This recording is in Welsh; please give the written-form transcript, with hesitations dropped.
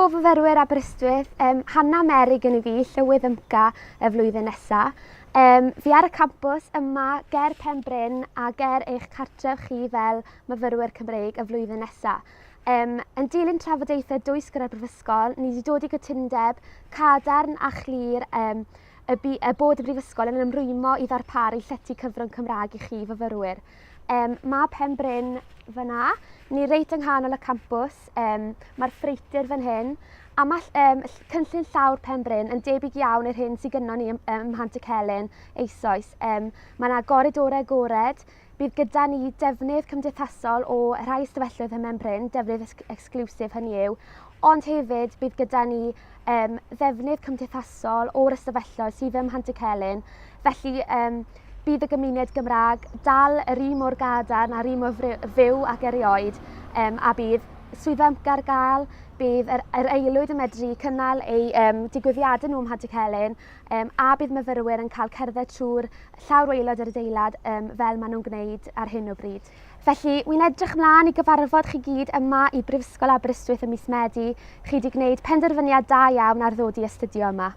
Helo fyfyrwyr Aberystwyth, Hanna Mary gen I fi, llywydd ymca y flwyddyn nesaf. Fi ar y campws yma ger Penbryn a ger eich cartref chi fel myfyrwyr Cymreig y flwyddyn nesaf. Yn dilyn trafodaethau dwys gyda'r brifysgol, ni wedi dod i gytundeb cadarn a chlir y bod y brifysgol yn ymrwymo i ddarparu llety cyfrwng Cymraeg i chi fyfyrwyr. Mae Penbryn fyna, ni reit yng nghanol y campws, mae'r ffreitur fan hyn, a mae cynllun llawr Penbryn yn debyg iawn i'r hyn sydd gynnon ni ym Mhant y Celyn eisoes. Mae yna goridorau agored, bydd gyda ni defnydd cymdeithasol o rhai ystafelloedd ym Penbryn, defnydd exclusif hynny yw, ond hefyd bydd gyda ni ddefnydd cymdeithasol o'r ystafelloedd sydd ym Mhant y Celyn, felly bydd y gymuned Gymraeg dal yr un mor gadarn a'r un mor fyw ac erioed, a bydd swyddfa ymca ar gael, bydd yr aelwyd yn medru cynnal eu digwyddiadau nhw ym Mhant y Celyn, a bydd myfyrwyr yn cael cerdded trwy'r llawr waelod yr adeilad fel maen nhw'n gwneud ar hyn o bryd. Felly, wy'n edrych ymlaen i gyfarfod chi gyd yma i Brifysgol Aberystwyth ym mis Medi. Chi wedi gwneud penderfyniad da iawn ar ddod i astudio yma.